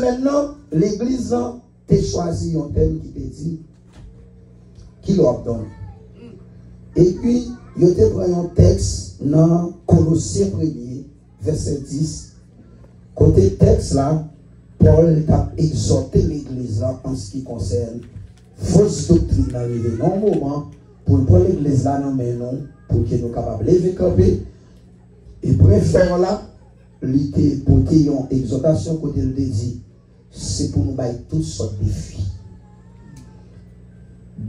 Maintenant, l'église a choisi un thème qui te dit qui leur donne. Et puis, il te prend un texte dans Colossiens 1er, verset 10. Côté texte là, Paul a exhorté l'église là en ce qui concerne fausse doctrine arrivée dans un moment pour prendre l'église là dans mes noms pour que nous soyons capables de lever camper. Et pour faire là, l'idée pour une exhortation côté le dit, c'est pour nous bailler toutes sortes de défis.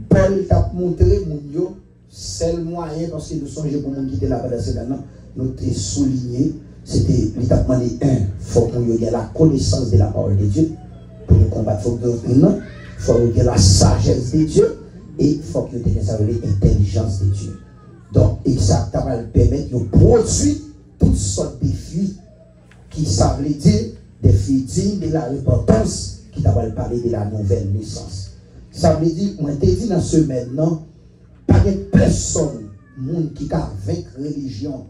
Paul t'a montré mon yo, c'est le moyen parce que nous songeons pour nous quitter la bataille maintenant, nous t'ai souligné, c'était l'étape demandé il faut que nous ayons la connaissance de la parole de Dieu pour nous combattre il faut que nous ayons la sagesse de Dieu et il faut que nous ayons l'intelligence de Dieu. Donc, et ça va permettre de produire toutes sortes de défis qui savent dire des filles dignes de la repentance qui t'a parlé de la nouvelle naissance. Ça veut dire, moi t'ai dit dans ce maintenant, pas de personne, monde qui a vaincre religion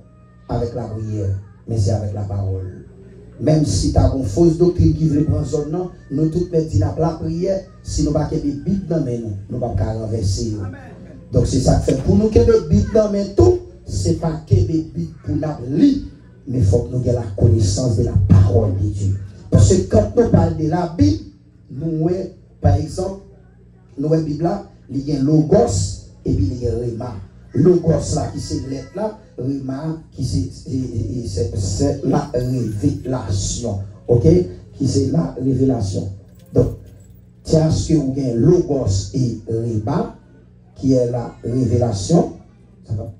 avec la prière, mais c'est avec la parole. Même si tu as une fausse doctrine qui veut prendre zone, non, nous tous mettons la prière, si nous n'avons pas de Bible dans nous, nous ne pouvons pas renverser. Donc c'est ça que fait. Pour nous que des Bible dans tout, ce n'est pas que des Bibles pour nous lire, mais il faut que nous ayons la connaissance de la parole de Dieu. Parce que quand nous parlons de la Bible, nous, par exemple, nous avons la Bible là, il y a logos et puis il y a rema. Logos là qui c'est lettre là, rema qui c'est la révélation. Ok? Qui c'est la révélation. Donc, tiens ce que vous avez logos et rema, qui est la révélation. Ça va?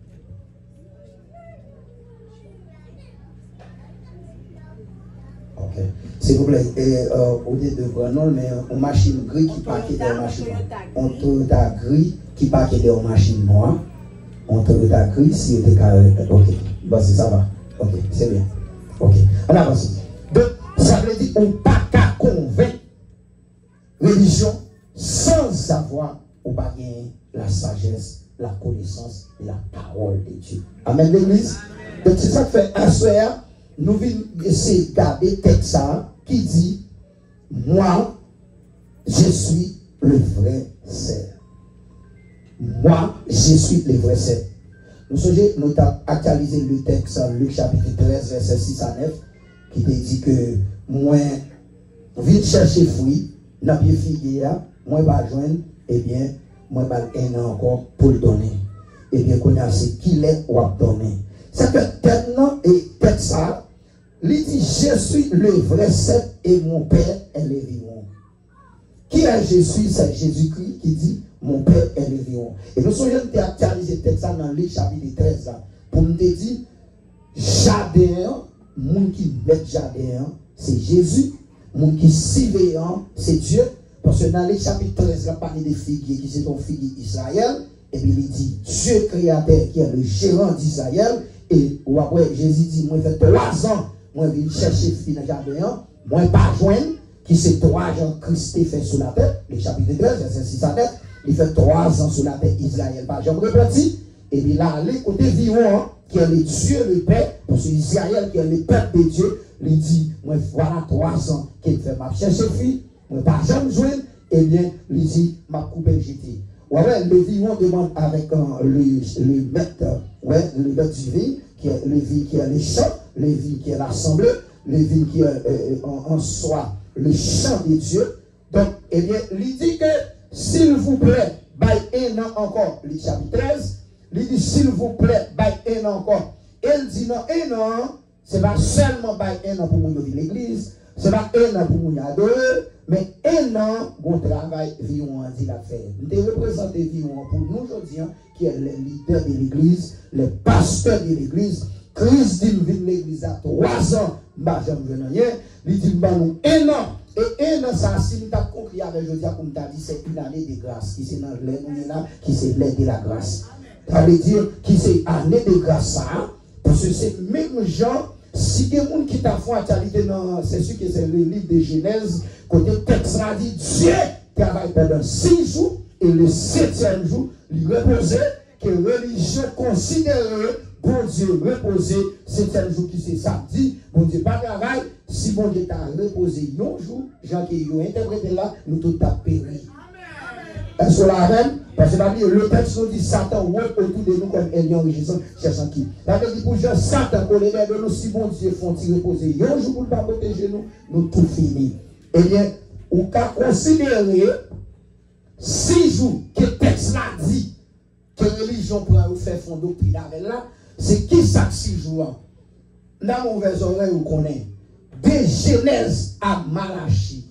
Ok. S'il vous plaît, au lieu de Grenol, mais une machine grise qui part des machines noires. On Toyota gris qui part des machines noires. On Toyota gris si vous êtes carré. Ok. Bon, ça va. Ok, c'est bien. Ok. On avance. Donc, ça veut dire qu'on ne peut pas convaincre religion sans avoir ou pas la sagesse, la connaissance et la parole de Dieu. Amen, l'église. Donc, c'est ça que fait un soir. Nous venons essayer de garder texte qui dit moi, je suis le vrai cerf. Moi, je suis le vrai cerf. Nous avons actualisé le texte Luc chapitre 13, verset 6 à 9, qui te dit que moi, vite chercher fruit, dans pied figuier, moi, je vais joindre, eh bien, moi, je vais un an encore pour le donner. Eh bien, qu'on a ce qu'il est ou à donner. C'est que maintenant, et peut-être ça, il dit, je suis le vrai cerf et mon Père est le vivant. Qui est Jésus? C'est Jésus-Christ qui dit, mon Père est le vivant. Et nous sommes actualisé le texte dans Luc chapitre 13, là, pour nous dire, jardin, monde qui met jardin, c'est Jésus. Monde qui surveillant, c'est Dieu. Parce que dans Luc chapitre 13, il a parlé des figuiers qui sont figuiers d'Israël. Et puis il dit, Dieu créateur qui est le gérant d'Israël. Et après, Jésus dit, moi, fait 3 ans, moi, je viens chercher fille dans le jardin, moi, pas joindre, qui c'est 3 ans Christ fait sous la tête, le chapitre 13, verset 6 à 9, il fait 3 ans sous la tête Israël, pas jamais repenti, et puis là, les côtés vivants, qui est le Dieu, le Père, parce que Israël, qui est le peuple de Dieu, il dit, moi, voilà 3 ans qu'il fait ma chercher fille, moi, pas jamais joindre, et bien, il dit, ma coupe est jetée. Ouais, le vivant demande avec le maître, ouais, le maître du vie, qui est le vie qui est les champs, le vie qui est l'assemblée, le vie qui est en soi le chant de Dieu. Donc, eh bien, il dit que, s'il vous plaît, by un an encore, le chapitre 13, il dit, s'il vous plaît, by un an encore. Il dit, non, un an, ce n'est pas seulement by un an pour nous vivre l'église, ce n'est pas un an pour nous adorer, mais un an, bon travail, vivons en dit la faire. Nous représentons vivons pour nous aujourd'hui, qui est le leader de l'église, le pasteur de l'église. Christ dit, nous vivons l'église à 3 ans, il dit, nous 1 an. Et 1 an, ça, si nous avons conclu avec Jodia, comme tu as dit, c'est une année de grâce, qui c'est dans l'air, qui c'est l'air de la grâce. Ça veut dire, qui c'est année de grâce, ça, parce que c'est même gens. Si des gens qui t'a fait actualité, c'est sûr que c'est le livre de Genèse, côté texte a dit Dieu travaille pendant 6 jours et le 7e jour, il reposait que religion considérée bon Dieu reposer, 7e jour qui c'est samedi, bon Dieu pas travail, si bon Dieu t'a reposé un jour, Jean qui ont interprété là, nous tout a péri. Est-ce que la reine, parce que le texte nous dit Satan ouais autour de nous comme un enrichissant, cherchant qui. La veut dire pour Jean, Satan, pour les de nous, si bon Dieu font-ils reposer un jour pour ne pas protéger nous, nous tout fini. Eh bien, on peut considérer 6 jours que le texte l'a dit, que la religion pourra faire fond doctrine avec là, c'est qui ça 6 jours? Dans mon oreille, vous connaissez. De Genèse à Malachie,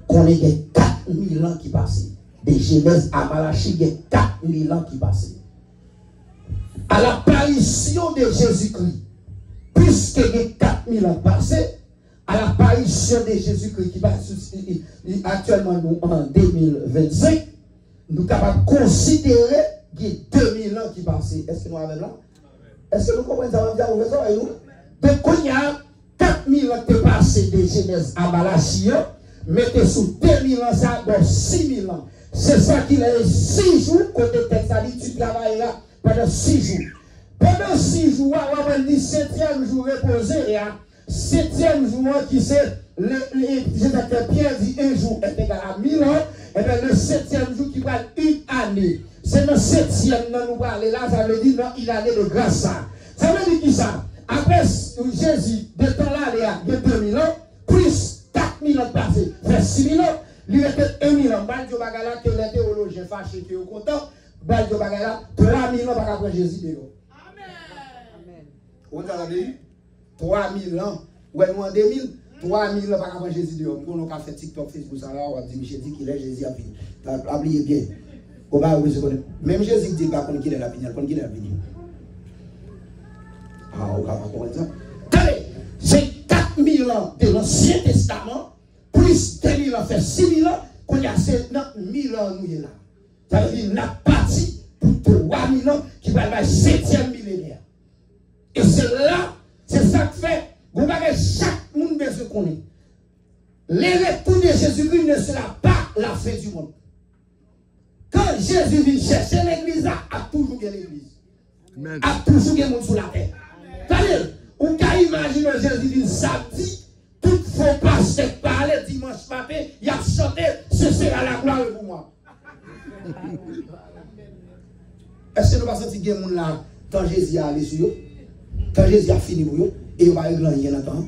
qu'on ait 4000 ans qui passent. De Genèse à Malachie, il y a 4000 ans qui passent. À l'apparition de Jésus-Christ, puisque il y a 4000 ans passés, à l'apparition de Jésus-Christ qui va actuellement nous en 2025, nous sommes capables de considérer qu'il y a 2000 ans qui passent. Est-ce que nous avons là? Est-ce que nous comprenons ça? Donc, quand il y a 4000 ans qui passent de Genèse à Malachie, mettez sous 2000 ans, ça dans 6000 ans. C'est ça qu'il a 6 jours, côté texte, ça dit, tu travailles là pendant 6 jours. Pendant 6 jours, on va dire 7e jour reposé, 7e jour qui c'est, Pierre dit un jour est égal à 1000 ans, et bien le 7e jour qui va une année. C'est le 7e, nous parlons là, ça veut dire, non, il a de grâce. Ça veut dire qui ça? Après Jésus, de temps là, il y a 2000 ans, plus 4000 ans passés, fait 6000 ans, il était 1000 ans. Baldio Bagala, que les théologiens fâchés qui sont contents, Baldio Bagala, 3000 ans par après Jésus de l'eau. Amen. Vous avez 3000 ans, ouais, nous en 2000, 3000 ans par après Jésus de l'eau. Nous avons fait TikTok, Facebook, ça là, on va dire, Michel dit qu'il est Jésus à venir. Oubliez bien. Même Jésus dit qu'il est la venir, qu'il est la venir. Ah, on va comprendre ça. Tenez, c'est 4000 ans de l'Ancien Testament, plus 2000 ans, fait 6000 ans, qu'on y a 1000 ans, nous y est là. Ça veut dire, on a parti pour 3000 ans qui va être le 7e millénaire. Et c'est là, c'est ça que fait, vous voyez, chaque monde de ce qu'on est. Le retour de Jésus-Christ ne sera pas la fin du monde. Quand Jésus vient chercher l'église, a toujours bien l'église. A toujours bien le monde sur la terre. C'est-à-dire, on peut imaginer Jésus vient samedi, tout faux pasteur parler dimanche matin, il a chanté, ce sera la gloire pour moi. Est-ce que nous ne pas sentir que les gens là, quand Jésus a allé sur eux, quand Jésus a fini pour eux, et il va y avoir un temps.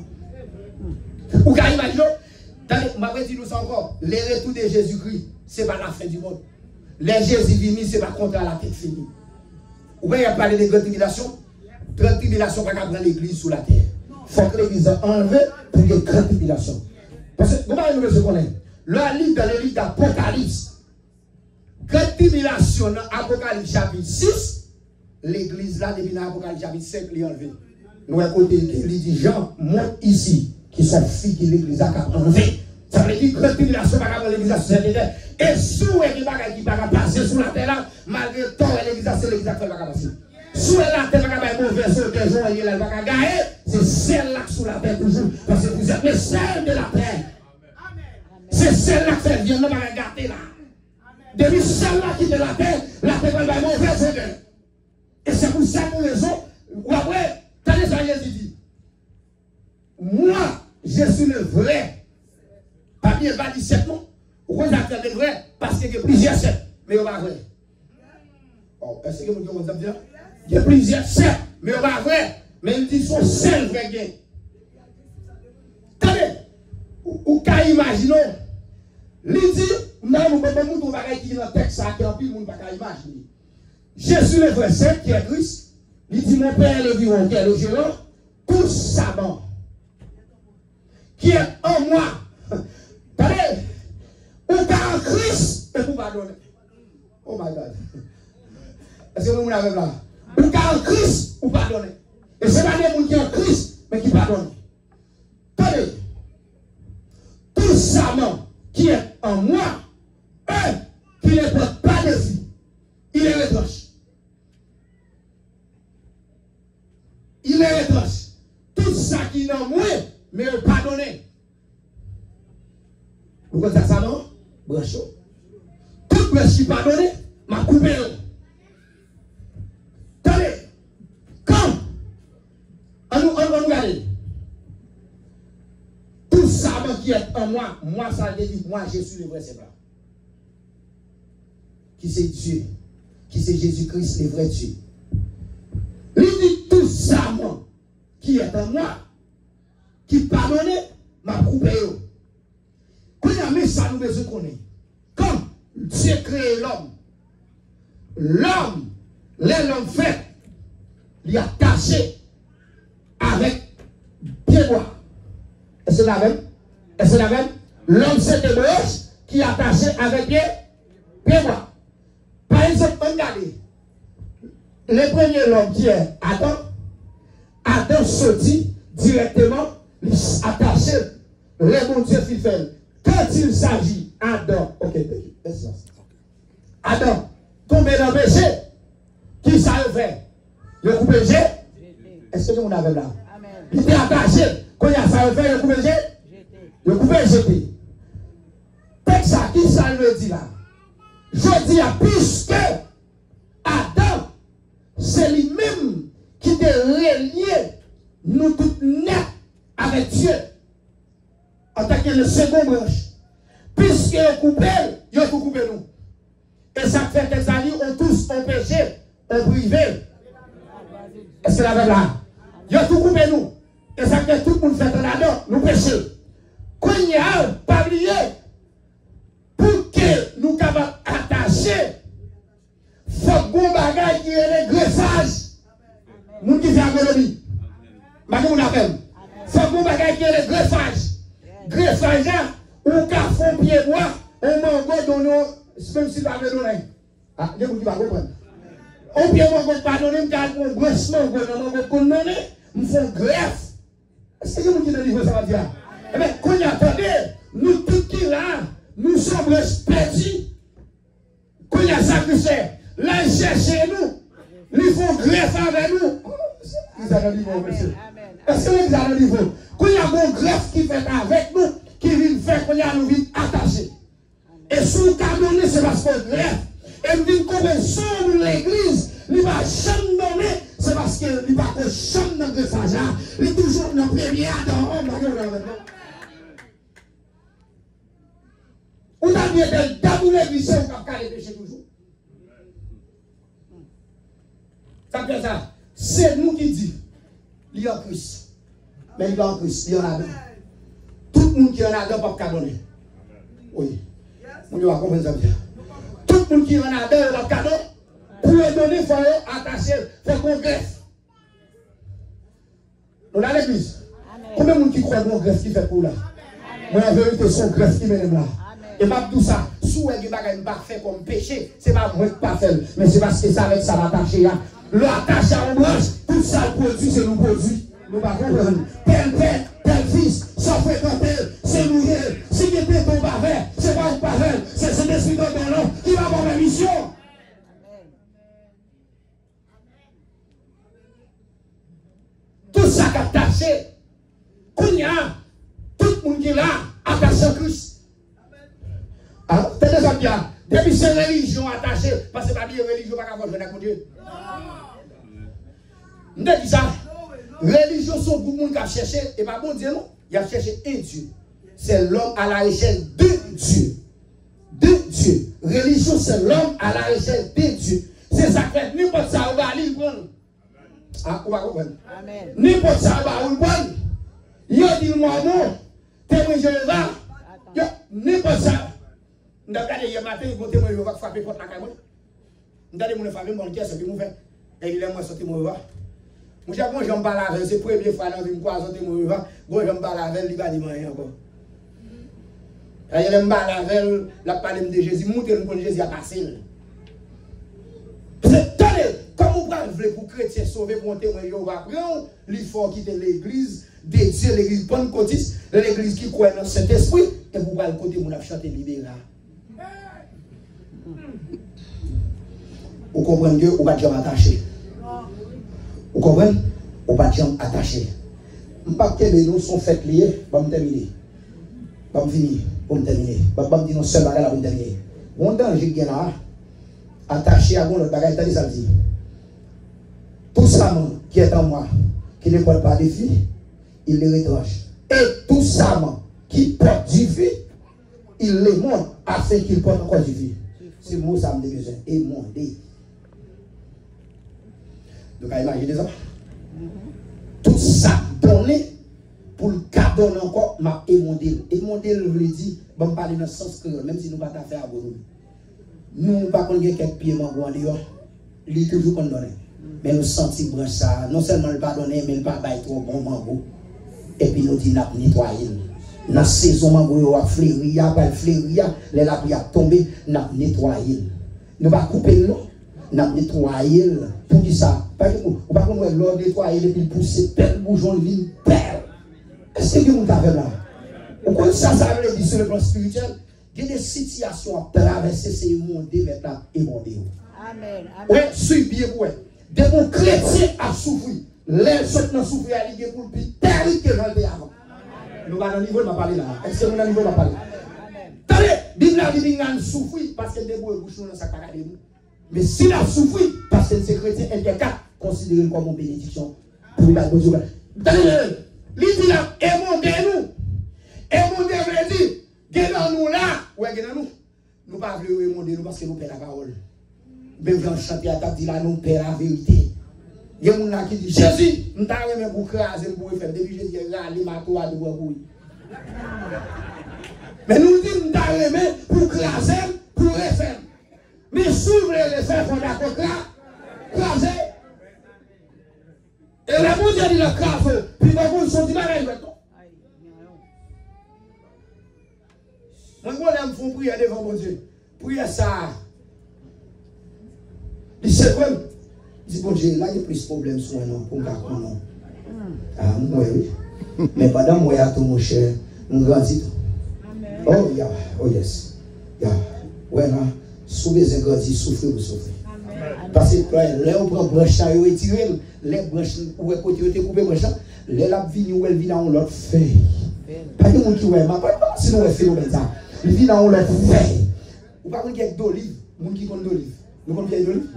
Ou quand imaginer, je vais dire nous encore, les retours de Jésus-Christ, ce n'est pas la fin du monde. Les Jésus vini, ce n'est pas contre la tête finie. Ou bien il y a parlé de grande tribulation. Grande tribulation, pas prendre l'église sous la terre. Il faut que l'église soit enlevée pour qu'il y ait grande tribulation. Parce que, comment nous le connaissons? Le livre dans le livre d'Apocalypse. Grande tribulation dans Apocalypse chapitre 6, l'église là, depuis l'Apocalypse chapitre 5, il est enlevé. Nous avons côté, il dit Jean, monte ici, qui sont filles de l'église a enlevé. Ça veut dire que grande tribulation, pas prendre l'église sous la terre. Et sous les bagages qui va passer sous la terre là, malgré tout, l'église a fait pas passer. Sous la terre, pas mauvais sur des gens, il va pas gagner. C'est celle-là sous la terre toujours. Parce que vous êtes les seuls de la terre. C'est celle-là qui fait bien, ne pas gâter là. Depuis celle-là qui est de la terre va être mauvaise sur elle. Et c'est pour ça pour raison. Ou après, t'as les aïeux qui dit, moi, je suis le vrai. Pas bien, pas 17 non. Pourquoi vous avez le vrai? Parce qu'il y a plusieurs sectes, mais il n'y a pas vrai. Est-ce que vous avez dit? Il y a plusieurs sectes, mais il n'y a pas vrai. Mais ils disent son seul vrai gain. Attendez, ou qu'à imaginer, il dit, non, nous ne pouvons pas qui dans le texte, qui en plus, nous ne pouvons pas imaginer. Jésus le vrai Saint, qui est Christ, il dit, mon Père le vivant, qui est le gérant, tout savant, qui est en moi. Attendez, ou pas en Christ, et vous pardonnez. Oh my God. Est-ce que vous l'avez là? Ou pas en Christ, ou pardonnez. Et c'est pas des gens qui sont en Christ, mais qui pardonnent. Attendez, tout savant qui est en moi, qui ne porte pas de vie, il est retranché. Il est retranché. Tout ça qui est en moi, mais pardonné. Vous comprenez ça, non? Brancho. Tout ce qui est pardonné, m'a coupé. Attendez, qui est en moi, moi ça veut dire moi je suis le vrai Seigneur. Qui c'est Dieu, qui c'est Jésus-Christ, le vrai Dieu. Il dit tout ça, moi, qui est en moi, qui pardonne, m'a coupé. Quand il y a mis ça, nous besoin qu'on est. Comme Dieu crée l'homme, l'homme fait, il est attaché avec pied bois. Est-ce que la même? Est-ce que la même? L'homme c'est Hébreu qui est attaché avec pied bois. Par exemple, regardez, le premier l'homme qui est Adam sortit directement, attaché, le bon Dieu qui fait. Quand il s'agit, Adam, ok, Adam, tombé dans le péché, qui ça fait? Il a coupé le péché? Est-ce que vous avez là? Il était attaché, quand il a ça fait, il a coupé le péché? Il a coupé le péché. Texte ça, qui ça le dit là? Je dis, puisque Adam, c'est lui-même qui te relié, nous tous nets avec Dieu, en tant que le second branche. Puisque il a coupé, il a tout coupé nous. Et ça fait des amis, on tous ont péché, on privé. Est-ce que la même là? Il a tout coupé nous. Et ça fait tout le monde fait là-dedans, nous péchons. Quand il y a pas oublié, pour que nous capables attacher, il faut que bon bagage qui est le greffage. Nous qui fait agronomie. Maintenant, on appelle. Il faut que bon bagage qui est le greffage. Greffage, ou qu'à fond pied bois, on mango donné, même si pas donné. Ah, il y a qui va comprendre. On pied mango pas donné, on garde un branchement, on mango donné, on fait greffe. Est-ce que vous qui délivre ça va dire? Eh bien, quand il y a attendez, nous tous qui là, nous sommes perdus. Quand il y a sacrifié, là, ils cherchent nous. Ils font greffe avec nous. Ils ont le niveau, monsieur. Est-ce que vous avez le niveau? Quand il y a un greffe qui fait avec nous, qui vient faire qu'on y a nous vite attachés. Et sous le canon, c'est parce qu'on greffe. Et nous vient comme sur l'église, il va jamais donner, c'est parce qu'il ne va pas jamais dans le greffage. Il est toujours dans le premier Adam. On a bien de d'abord l'église, on va pas les pécher toujours. Ça fait ça. C'est nous qui disons, il y a Christ. Mais il y a Christ, il y en a deux. Tout le monde qui en a deux, pas donner. Oui. On va comprendre ça bien. Tout le monde qui en a deux, pas cadeau. Pour les donner, il faut attacher, il faut qu'on greffe. On a l'église. Combien de monde qui croit qu'on greffe qui fait pour là? Moi, en vérité, son greffe qui mène là. Et pas tout ça, si vous avez pas fait comme péché, ce n'est pas moi qui pas fait, mais c'est parce que ça avec ça va attacher là. L'attache à une branche, tout ça le produit, c'est nous produit. Nous pas comprendre. Tel père, tel fils, sans fréquenter, c'est nous. Si tu es ton baveur, c'est pas un baveur, c'est cet esprit de l'homme qui va avoir la mission. Tout ça qui est attaché, qu'on y a, tout le monde qui est là, attaché à Christ. Alors, c'est déjà bien. Depuis ces religions attachées, parce que c'est pas bien religion, pas qu'à voir avec Dieu. On a dit ça. Religion sont beaucoup de monde qui a cherché, et pas bon Dieu, non. Il a cherché un Dieu. C'est l'homme à la échelle de Dieu. De Dieu. Religion, c'est l'homme à la échelle de Dieu. C'est ça que n'importe ça, on va aller prendre. Ah, on va comprendre. N'importe ça, on va aller prendre. Il a dit, moi, non, témoin Jéhovah, n'importe ça. Nous avons regardé hier matin, ils vont témoigner, ils vont frapper contre la caméra. Nous avons dit, mon famille, mon cœur, c'est ce qu'ils m'ont fait. Et il est moi, sorti mon revoir. Moi, j'ai bon, j'aime pas la veille, c'est la première fois dans une croisade, mon revoir. Bon, j'aime pas la veille, il va dire rien encore. Et il aime pas la veille, la parole de Jésus, monter le bon Jésus à passer. Tenez, comme vous voulez pour chrétiens sauver pour un témoin, il va prendre, il faut quitter l'église, de Dieu, l'église bonne côtiste, l'église qui croit dans cet esprit, et vous allez côté, vous allez chanter libéral. Vous comprenez que vous ne pouvez pas attacher. Vous comprenez? Vous ne pouvez pas attacher. Je ne sais pas que nous sommes faits liés, je vais terminer. Je vais finir, je vais terminer. Je vais dire non seul bagage pour terminer. Mon danger qui est là, attaché à mon autre bagage, ça dit. Tout ça qui est en moi, qui ne parle pas des filles, il les retranche. Et tout ça qui porte du vie, il les montre afin qu'il porte encore du vie. C'est le mot ça me besoin. Émonder. Donc, imaginez ça. Tout ça donné pour le cas donner encore, m'a émondé. Émondé, je veut dire, bon, parler dans le sens que, même si nous ne pouvons pas faire à nous. Nous ne pouvons pas quelques pieds en dehors. Il est toujours qu'on donne. Mais nous sentons branche ça. Non seulement le pas donner, mais le pas bailler trop bon mango. Et puis nous disons, nous nettoyer. Dans la saison, mango a fleuri, il a fleuri, les lapis a tombé, nous nettoyer. Nous ne pas couper l'eau, nous nettoyer. Pour qui ça? Parce que nous ne pouvons pas l'eau nettoyer et puis pousser tel bouchon de ligne, pelle. Est-ce que vous avez là? Vous connaissez ça, ça veut dire sur le plan spirituel? Il y a des situations à traverser, c'est monter maintenant et monter. Amen. Oui, suivez bien, oui. Des bons chrétiens à souffrir. Les autres n'ont souffert à l'idée pour le plus terrible que j'en ai avant. Nous allons dans le niveau de ma parler là. Est-ce que nous allons dans le niveau de ma parler? Attendez, Bible a dit qu'on souffre parce que des bouts bouchons dans sa carrière. Mais s'il a souffert parce que c'est chrétien, il y a qu'à considérer comme une bénédiction pour la bonne journée. Attendez, il dit là, émondez-nous. Émondez, veut dire, gagnons-nous là. Ouais, gagnons-nous. Nous ne pouvons pas émonder nous parce que nous perdons la parole. Mais vous chantez à table, dit là, nous perdons la vérité. Il y a des gens qui disent, Jésus, nous t'avons même pour craser, pour faire. Depuis Jésus, il y a les marteaux à deux bouilles. Mais nous disons, nous t'avons même pour craser, pour refaire. Mais s'ouvre les faire, il faut d'accord craser. Et la bouche dit le crase, puis la bouche sont dit, moi, je me fais prier devant mon Dieu. Prier ça. Il dit, il dit, bon Dieu, là, il y a plus de problèmes sur moi, pour moi, non. Ah, moi, oui. Mais pendant moi, il y a tout mon cher, mon grandit. Oh, yeah, oh, yes. Yeah. Ouais, là, souvent, les grandis, souffrez ou souffrez. Parce que là, on prend branche, on retire, les branches, où est côté, on coupe branche, les lapes viennent, où elles viennent dans l'autre feuille. Pas de monde qui ouais, sinon, on fait ça. Il vit dans l'autre feuille. Ou pas qu'il y a d'olive, monde qui compte d'olive. Nous comprenons d'olive?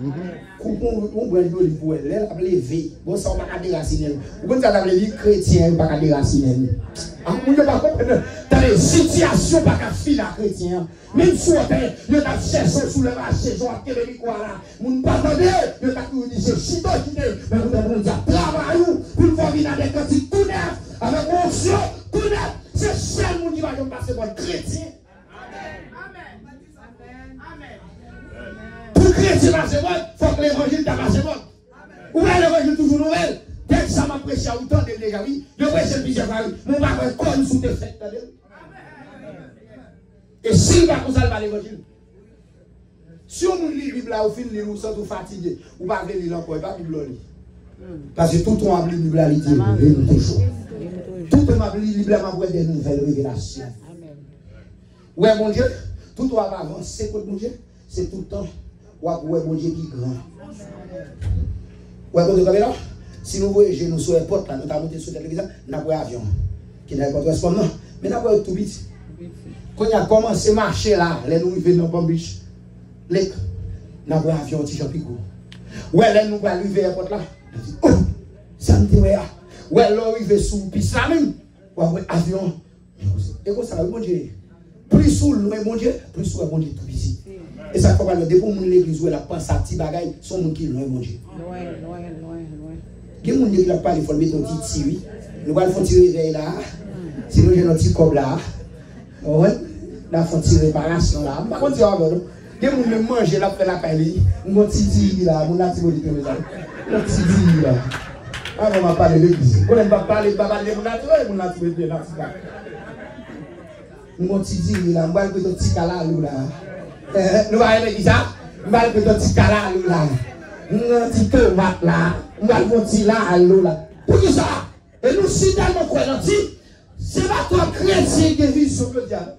On boit d'olive pour elle, elle a levé. Bon, ça, on va pas déraciner. Vous comprenez ça, les chrétiens, on va pas déraciner. Ah, vous ne pouvez pas comprendre. Dans les situations, pas qu'à filer à chrétien. Même si on a cherché sous le marché, on a tiré quoi là. Vous ne pas attendre, on a toujours dit, c'est chito qui est. Mais vous devez dire, travaillons pour nous faire venir des quantités tout neuf, avec onction, tout neuf. C'est le seul monde qui va passer pour le chrétien. Pour chrétien passer bon, il faut que l'évangile t'a passé bon. Ou bien l'évangile toujours nouvelle. Dès que ça m'a prêché à autant de déjà, oui, je prêche plusieurs fois, mon papa est comme sous tes fêtes. Et s'il va comme ça, il va l'évangile. Si on lit la Bible là, au fin de lire, ou sans tout fatigué, ou pas lire encore, il va Bible lire. Parce que tout le monde a lu la Bible, il dit, toujours. Tout le monde a lu la Bible, il des nouvelles révélations. Ouais, mon Dieu, tout le monde va avancer, c'est mon Dieu, c'est tout le temps. Ouais, mon Dieu qui est grand. Ouais, bon Dieu, là, si nous voyageons nous sur les portes, là, nous avons monté sur la télévision, nous avons un avion qui n'a pas de responsable, non, mais nous avons tout vite. Quand on a commencé à marcher là, les nous arrivons dans le Beach, nous avons un avion qui est Picot. Ouais, là, nous allons arriver à la porte là, oh, ça me dit, ouais, là, arriver sous la piste là même, ouais, avion. Et comme ça, mon Dieu, plus sous le mon Dieu, plus sous le mon Dieu tout ici. Et ça fait que depuis que l'église où elle a pensé à petit bagaille, son monde qui est loin, mon Dieu. Loin. Il y a des gens qui ont parlé, il faut mettre un petit tiri. Nous allons faire tirer réveil là. Sinon, j'ai un petit cob là. Nous allons faire tirer réparation là. Par contre, il y a des gens qui mangent là, après la paille. Nous avons un petit tiri là. Nous avons un petit tiri là. Un petit tiri là. Avant, on va parler de l'église. On ne va pas parler de babalé, on a trouvé, on a trouvé de la cigarette. Nous avons un petit tiri là. Nous allons faire un petit calalou là. Nous allons faire ça. Nous allons faire un petit calalou là. Nous allons faire un petit tomate là. Nous allons faire un petit là à l'eau là. Pour qui ça? Et nous, si tellement croyons, c'est pas toi chrétien qui vit sur le diable.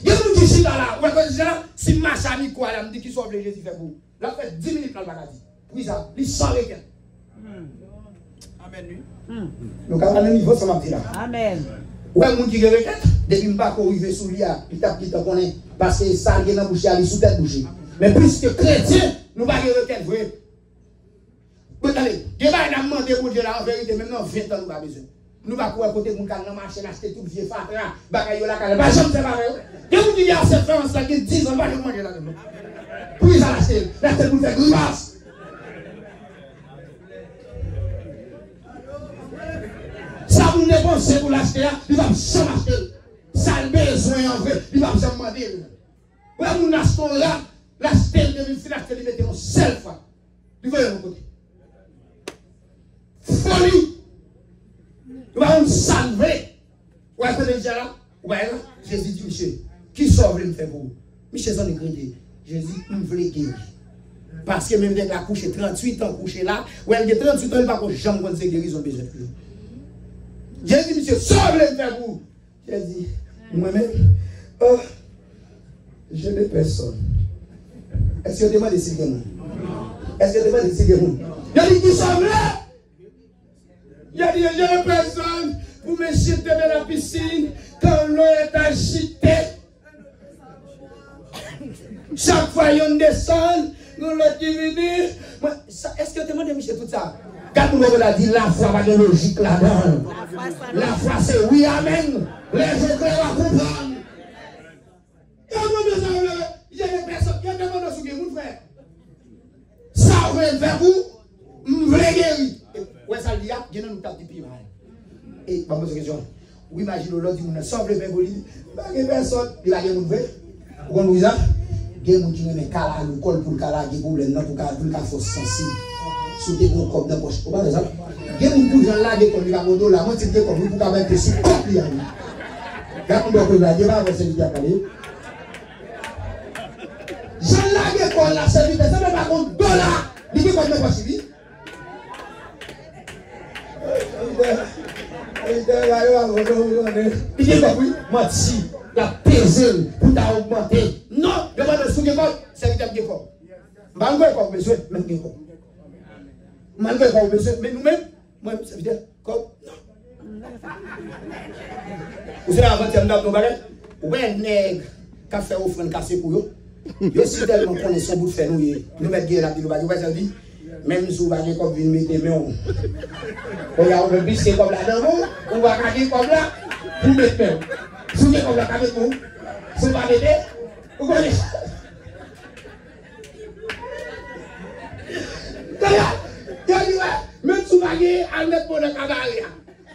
Il y a des gens qui sont là. Si ma chamie quoi là, me dit qu'ils sont obligés de faire pour vous. Là, fait 10 minutes dans le bagage. Puis ça, ils sont réglés. Amen. Donc, à un niveau, ça m'a dit là. Amen. Ouais, mon qui requête, depuis que je ne pas arriver sous l'IA, il t'a dit qu'on est, parce que ça vient dans la bouche, il est sous tête bouchée. Mais puisque chrétien, nous ne pas de requête, vous voyez. Allez, il va demandé pour Dieu là, en vérité, maintenant 20 ans, nous pas besoin. nous va courir à côté de mon canne dans la machine, acheter tout vieux fatra, bagaille la canne. Pas jamais c'est pareil. Et vous dites, il y a cette France là qui 10 ans, pas de manger là. Puis ça l'acheter, l'acheter pour faire grimace. Ça vous dépensez pour l'acheter, il va jamais acheter. Ça a besoin en vrai, il va jamais demander. Ouais, nous achetons là, l'acheter, il finit acheter, il met une seule fois. Il va de mon côté. Folie. Il va nous salver. Ouais, vous déjà là? Ouais, Jésus dit, monsieur, qui sauve me faire pour vous? Monsieur, ça n'est grillé. Jésus, il veut guérir. Parce que même dès qu'il a couché 38 ans, couché là, ouais, il a 38 ans, il va pas jamais connaître ces guérisons besoin de plus. Jésus dit, monsieur, sauve me faire pour vous. Jésus, moi-même, oh, je n'ai personne. Est-ce que tu demandes de signer moi? Est-ce que tu demandes de signer moi? Il a dit, qui sauve là? Il a dit, je n'ai personne pour me jeter dans la piscine quand l'eau est agitée. Chaque fois, il descend, nous le diminue. Est-ce que tu demandes de me jeter tout ça? Quand nous avons dit, la foi va de logique là-dedans. La foi, c'est oui, amen. Les autres vont comprendre. Il y a des personnes, il y a des gens qui sont frère. Ça, on va faire vous, vous voulez guérir. Ouais, ça dit, il y a nous tape depuis mal. Et, bon, pose question. Oui, imagine l'autre dit, on a sauvé le père Bolide. Il n'y a personne, il a gagné mon frère. Vous comprenez ça? Il y a des gens qui ont un cala, le col pour le cala, qui ont des problèmes pour le force sensible. Sauter mon corps dans la poche. Vous comprenez ça? Il y a des gens là qui ont des problèmes, là, moi, c'est des problèmes pour mettre sur le corps. Quand on doit faire la débat, on va se dire à Calais. Jean Lague pour la service, ça ne va pas contre $. Il dit qu'on ne pas suivi. Il dit oui, moi si la pesée pour t'augmenter. Non, je vais te souvenir quoi, c'est un petit corps. Malgré quoi, besoin, même un corps. Malgré quoi, besoin, mais nous-mêmes, moi, ça veut dire corps. Vous savez, avant de terminer nos bagages, ouais, un nègre qui a fait offrande cassée pour eux. Yo si tellement connaît son bout de faire nous mettre guerre là puis nous va dire même si vous va comme vinn mettre mais on y a un biscuit comme là dans vous on va caguer comme là pour mettre souvenez comme là avec vous vous va aider vous connaissez même si vous va gagner en mettre pour le cabaret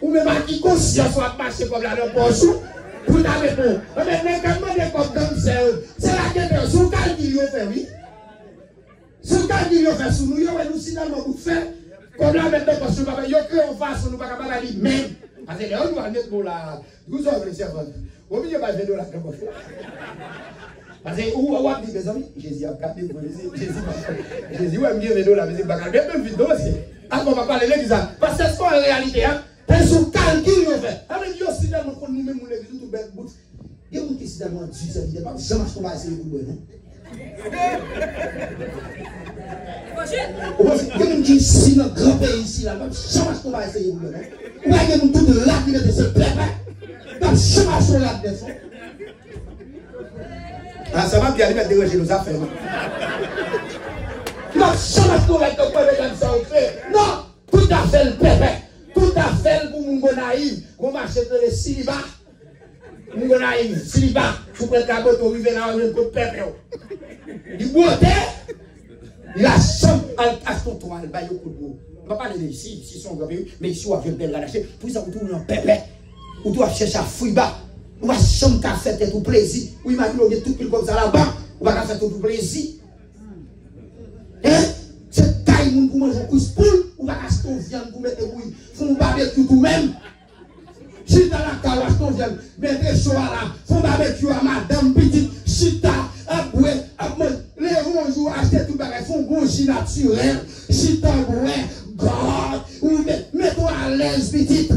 ou même qui conscience soit marcher comme là dans poche pour la réponse. Mais quand on est comme dans c'est la question. Sous quel qu'il y a fait, oui? Sous quel qu'il y a fait, sous nous, nous finalement vous faire comme là maintenant parce que nous créons face, nous ne pouvons pas aller même. Parce que là, on va mettre pour la. Vous avez les servants. Au milieu, pas de la capoche. Parce que où on dit mes amis, Jésus a capté pour Jésus, ouais, mieux vélo la musique, même vidéo aussi. Alors on va parler de ça. Parce que c'est pas en réalité, hein. C'est sous calcul, on fait. Avec Dieu, si nous-mêmes, nous l'église, tout bête, bout. Il y a des gens qui sont tellement durs, ça ne veut pas. Je marche pour essayer de vous donner. Il y a des gens qui sont dans le grand pays ici, là. Je marche pour essayer de vous donner. Il y a des gens qui sont là, qui sont se préparer. Je marche pour la défense. Ah, ça va bien, il va déranger nos affaires. Non, je marche pour la défense. Non, tout à fait le préfet. Tout à fait pour mon naïf, qu'on marche dans le célibat. Mon naïf, célibat, pour que le cabot arrive dans le côté pépé. Il boite, il a chambre à son toile, il au coup de bout. On va parler de ici, si son grand mais ici on va faire la lâcher, pour ça on tourne en pépé. On doit chercher à fouiller bas. On va chambre qu'à faire tout plaisir. Ou imagine on est tout pile comme ça là-bas, on va faire tout plaisir. Hein? C'est taille pour manger un coup de poule, ou va acheter ton viande pour mettre bouillie. Faut un barbecue tout même. Chita la cawache ton viande, mettez chaud là. Faut barbecue à madame petite. Chita, aboué, aboué. Les ronds acheter tout bagage. Faut un bon jus naturel. Chita, aboué, God. Ou mets-toi à l'aise petite.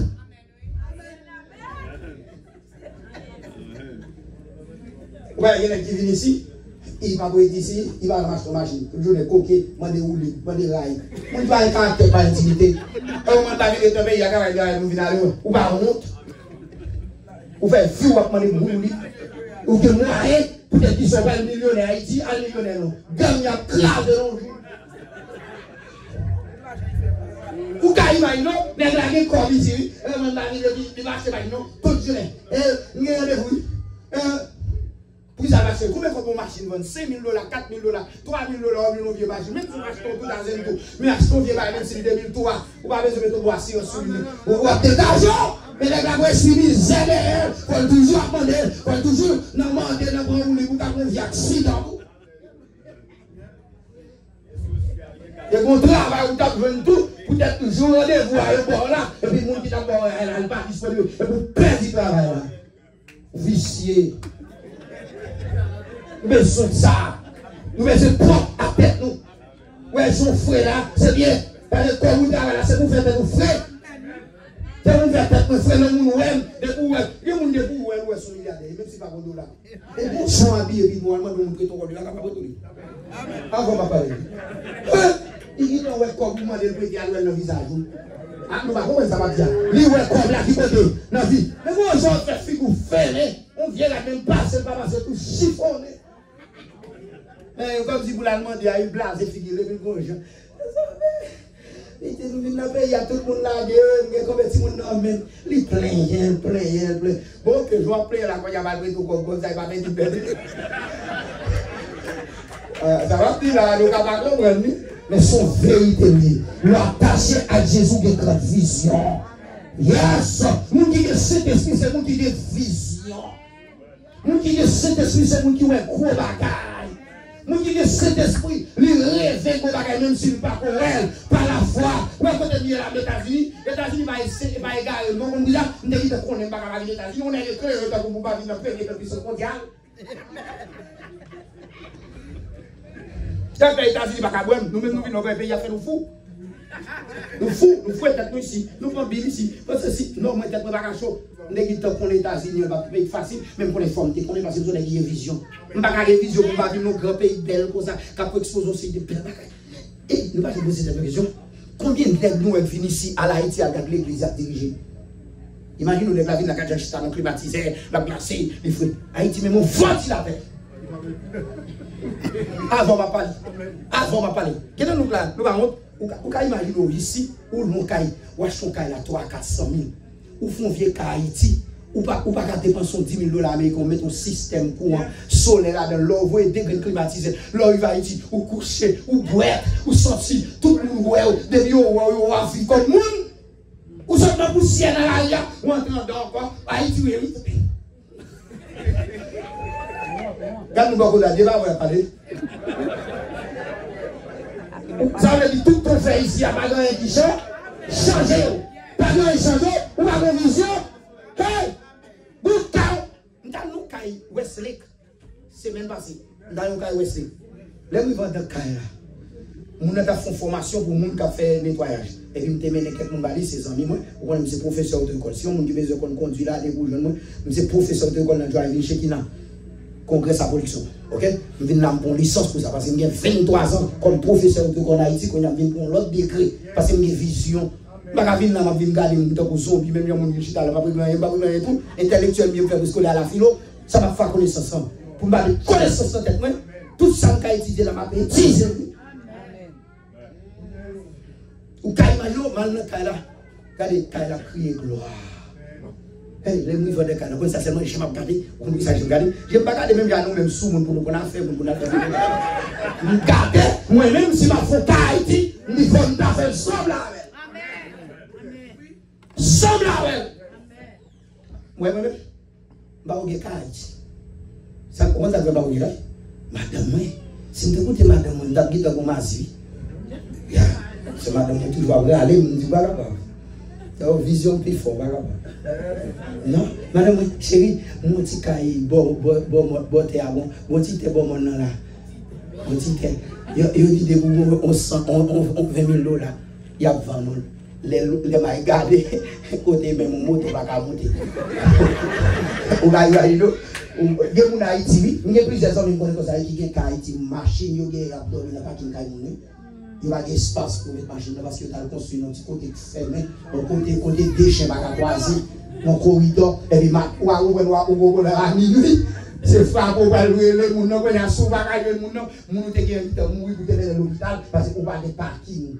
Ouais, il y en a qui viennent ici. Il va être ici, il va ramasser la machine. Je vais coquer, je vais rouler, je vais railler. On va être caractère par intimité. On va être dans le pays, il y a un final, ou pas honte. Ou faire fou, ou va rouler. Ou que moi, peut-être qu'ils sont pas millionnaires Haïti, un millionnaire. Gagne à clave de l'enjeu. Ou quand non, mais la gueule comme ici, mon mari il marche pas non, tout journée. Il rendez-vous. Pour ça marche, combien de machine vend 5 000 $, 4 000 $, 3 000 $, on vient machine, même si on achète tout dans un tout, mais acheter on vient même si 2003, ou pas besoin de mettre boire sur lui. Ou va des argent, mais les gars vont suivre zéro, faut toujours demander, faut toujours demander dans grand roule pour pas qu'on vienne accident. Et qu'on travaille, on tape tout, pour être toujours rendez-vous à l'aéroport là, et puis mon qui d'abord, elle n'est pas disponible, et pour perdre du travail là. Vicié. Nous besoin de ça. Nous besoin de propre à tête nous. Ouais, son frère là, c'est bien. Parce que comme vous là, c'est pour faire tête nous frère. C'est pour faire tête nous frère, nous nous aime. De où est, il y a des gens de où est son milliardaire, même si pas qu'on là. Et bon, sont habillés, puis moi, je vais montrer ton corps là, pas de avant ma parler. Il dit non, ouais, comme vous demandez le prêter à l'ouest dans le visage. Ah, nous va comment ça va dire? Lui, ouais, comme là, qui côté, dans la vie. Mais moi, j'en fais figure fermée. On vient là même pas, c'est pas parce que tout chiffonné. Comme si vous l'avez demandé à une blase, figurez le conjoint. Il y a tout le monde là, il y a combien de monde même. Il plein. Bon, que je vois plein là, quand il y a mal tout comme ça, il va mettre du bébé. Ça va plus là, le camarade comprendre. Mais son vérité, l'attacher à Jésus de grande vision. Yes! Nous qui sommes Saint-Esprit, c'est nous qui avons vision. Nous qui sommes Saint-Esprit, c'est nous qui avons gros bagaille. Nous qui sommes Saint-Esprit, nous rêvons gros bagaille, même si nous ne pas réel, par la foi. Nous avons côté de les États-Unis va égarer. Nous avons dit là, nous avons dit qu'on n'est pas les États-Unis, on est les créés pour ne pas vivre dans le premier puissance mondiale. Quand les États-Unis ne sont pas nous-mêmes, nous vivons dans un pays à faire nous fous. Nous fous, être nous ici, nous prenons bien ici. Parce que si, non, moi, être pas chaud. Nous avons pour les États-Unis, on va pas facile, même pour les femmes, on est parce que nous avons une vision. Nous n'avons pas de vision, on va vivre dans un grand pays bel comme ça, qui peut exposer aussi des belles bagages. Et nous ne poser cette question. Combien de nous venus ici à l'Haïti à regarder l'église à diriger? Imagine nous, les la ville, la Kadjachita, nous climatisés, la glacée, les fruits. Haïti, même on ventile la paix. Avant ma parler. Qu'est-ce que nous là? Nous allons, ou imaginer ici, ou mon caille, ou acheter un caille à 300 000 400 000, ou font vieux Haïti, ou pas dépenser 10 000 $ américains, mettre un système courant, solaire là-dedans, l'eau, vous des graines climatisées, l'eau va Haïti, ou coucher, ou boire, ou sortir, tout le monde, depuis ou vivre comme monde, ou sortir poussière dans la rue, ou entrer dans encore, Haïti, oui. Quand nous avons dit, on va parler. Ça veut dire tout ce qu'on fait ici, il n'y a pas de qui change. Changer. Pas de changer. On a une vision. Hey! Nous avons Westlake. Semaine passée. Nous avons Westlake. Là, nous avons des cailles. Nous avons fait une formation pour les gens qui fait nettoyage. Et puis, nous avons fait quelques balais, ses amis. Moi, je suis professeur de l'école. Si on a besoin de conduire là, je suis professeur de l'école dans le driving chez Kina. Congrès sa production. Ok? Je viens là pour une licence pour ça. Parce que j'ai 23 ans comme professeur de l'école en Haïti. Qu'on a venu pour l'autre décret. Parce que j'ai une vision. Je viens là, je viens garder mon temps pour zombie. Même si je suis là, je tout. Intellectuel, je vais faire scolaire à la philo. Ça va faire connaissance. Pour me faire connaissance en tête. Tout ça que j'ai étudié là, je vais utiliser. Ou Kaïmayo, mal dans Kaïla. Regardez, Kaïla crier gloire. Hey, les mouvements de Kaïla, comme ça seulement, je vais regarder. Je vais regarder. Je vais regarder même à nous-mêmes sous pour nous faire. Je garde, moi-même, si ma faute Haïti, je vais faire semble avec. Semble avec. Moi-même, je vais regarder Haïti. Comment ça fait Baouye là? Madame, si je écoute madame, je vais regarder comme ma vie. C'est madame qui va aller, je me dis, bah là-bas. Vision plus fort, bah là-bas. Non, madame, chérie, mon petit cahier, bon, t'es à bon, mon petit t'es bon, mon là. Mon petit t'es. Il dit, on 20 000 $, il y a 20 000 $. Les mailles gardées, côté même mon moto, va pas monter. On va y aller, il y a Haïti, il y a plusieurs hommes qui ont Haïti, machine, il y a abdominal, pas qui ont il y a un espace pour mettre machine parce que tu as construit un petit côté fermé, un côté déchet, à croiser, un corridor, et puis à minuit, c'est frère pour pas louer le monde, on a souvent le monde, on a mourir pour aller à l'hôpital parce qu'on va des parkings.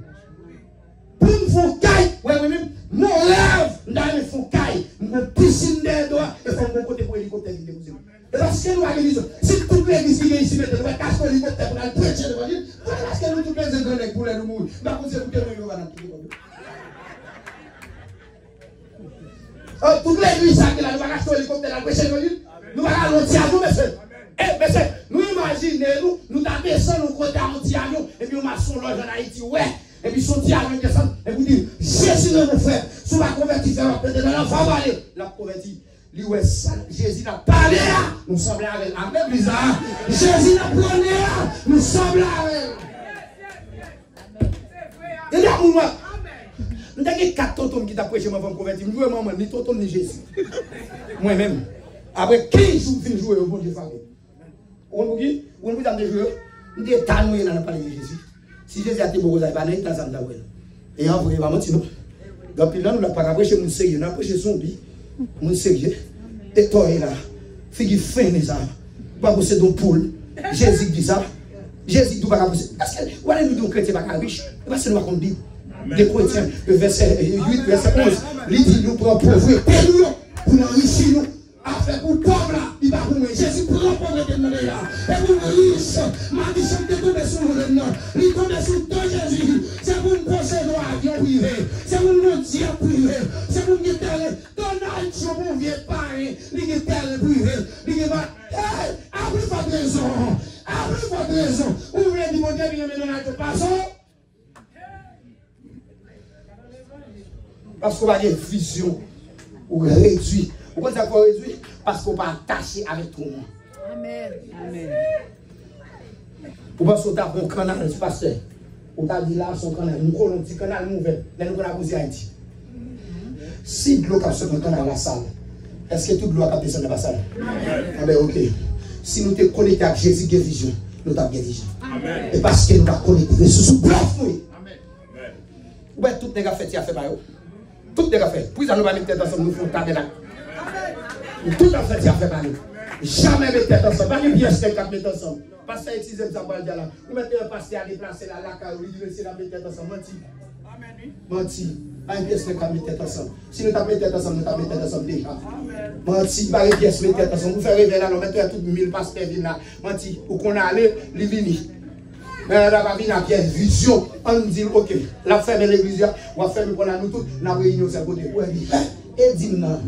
pour me faire caille, ouais, même, mon rêve, dans me faire caille, mon piscine de doigts, et faire mon côté pour hélicoptère qui déposer. Et parce que nous avons dit, si toute l'église qui est ici, nous avons caché l'hélicoptère pour aller prêcher devant lui, parce que nous tous les écoles pour les mourir. Mais vous savez que nous allons toute l'église qui nous va cacher l'hélicoptère pour aller prêcher devant lui, nous allons l'anti à nous, monsieur. Eh, monsieur, nous imaginons, nous descendons nous côté anti-avion, et puis on marche son loge en Haïti, ouais. Et puis son diable descend, et vous dites, Jésus est mon frère, sous la convertir, peut-être dans l'enfant, la convertir. Jésus n'a parlé, nous sommes là avec l'église. Jésus n'a parlé, nous sommes là avec. Et là, nous avons 4 tontons qui t'ont prêché, ma femme convertie. Je ne maman, ni tonton, ni Jésus. Moi-même. Après 15 jours, je joue au bon Dieu. On vous dit, on vous donne des joueurs, on dit, t'as noué dans le palais de Jésus. Si Jésus a été beau, vous avez pas d'aide, t'as ça, et en vrai, il va mentir, non. Donc, là, nous n'avons pas prêché mon sérieux, nous avons prêché son vie, mon sérieux. Et toi, là, fille fin les âmes, pas pousser dans poule. Jésus dit ça. Jésus dit pas pousser. Parce que, voilà, nous disons chrétiens pas riche. Parce que nous avons dit, des chrétiens, le verset 8, verset 11, il dit, nous prenons pauvreté, pour nous enrichir, nous. Affaire pour pauvre là, il va pour moi. Jésus prend pauvreté de là. Et pour nous riches, maldition est tombée sur nous là. Il tombe sur toi Jésus. C'est pour nous posséder l'avion privé. C'est pour nous dire privé. C'est pour nous dire Donald Trump, mon vieux parrain, il est terre privé. Il est pas. Après votre raison. Après votre raison. Ouvrez du monde, il y a Donald Trump. Parce qu'on va dire vision ou réduit. Pourquoi ça peut réduire? Parce qu'on va attacher avec tout le monde. Amen. Amen. Pourquoi on t'a un canal, c'est pasteur? On t'a dit là, son canal, nous avons un petit canal ouvert, nous avons posé Haïti. Si de l'eau a sur le canal la salle, est-ce que toute l'eau a descendu dans la salle? Ah ben ok. Si nous sommes connectés avec Jésus, qui vision, nous avons vision. Et parce que nous avons connecté sous ce bloc, oui. Ouais, tout les gars fait, il a fait par eux. Tout les gars fait. Puis nous va mettre tête ensemble, nous faisons taper là. Tout à fait, il a fait par nous. Jamais mettre tête ensemble. Pas de pièce qui mettre ensemble. Pasteur utilise ça pour dire là. Nous mettons un pasteur à déplacer là, là, il dit, c'est la mettre tête ensemble. Menti. Menti. Pas une pièce qui mettre tête ensemble. Si nous tapons tête ensemble, nous tapons tête ensemble déjà. Menti. Pas une pièce qui mettre tête ensemble. Vous faites rêver là, nous mettons tout 1000 pasteurs là. Menti. Où qu'on a allé, les vini. Mais là, on a bien vision. On dit, ok, la ferme de l'église, on va fermer pour nous tous, on a réunion sur le côté. Et dit non.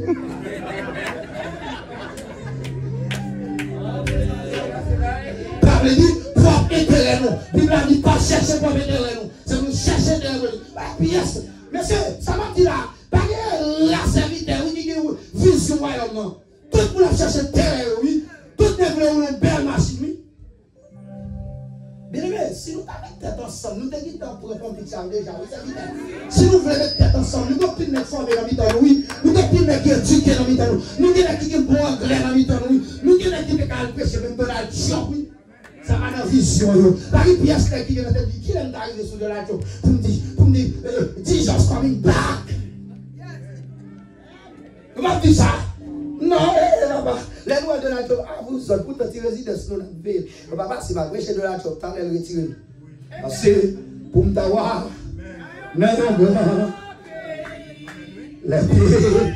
Parle dit, propre intérêt nous. Bible dit pas chercher propre intérêt nous. C'est nous chercher intérêt nous. Pièce. Monsieur, ça m'a dit là, pas que la serviteur, oui, vision royaume non. Tout le monde cherche intérêt, oui. Tout le monde a une belle machine, oui. Bien aimé, si nous avons tête ensemble, nous avons temps pour répondre à ça déjà. Si nous voulons mettre tête ensemble, nous devons plus mettre forme dans le temps, oui. Nous devons plus mettre éduquer dans le temps, nous devons qui est bon anglais dans le temps, oui. Nous devons qui est prêcher même Donald Trump, oui. Ça va dans la vision. Par une pièce qui vient dans la tête, qui aime d'arriver sur Donald Trump pour me dire, Jesus coming back. Comment dire ça? Non, là-bas. Les lois de la Trump, vous autres, pour te tirer résidence, nous l'avons fait. Papa, c'est ma prêche de la Trump, tant qu'elle retire. Parce que, pour me savoir, les pieds.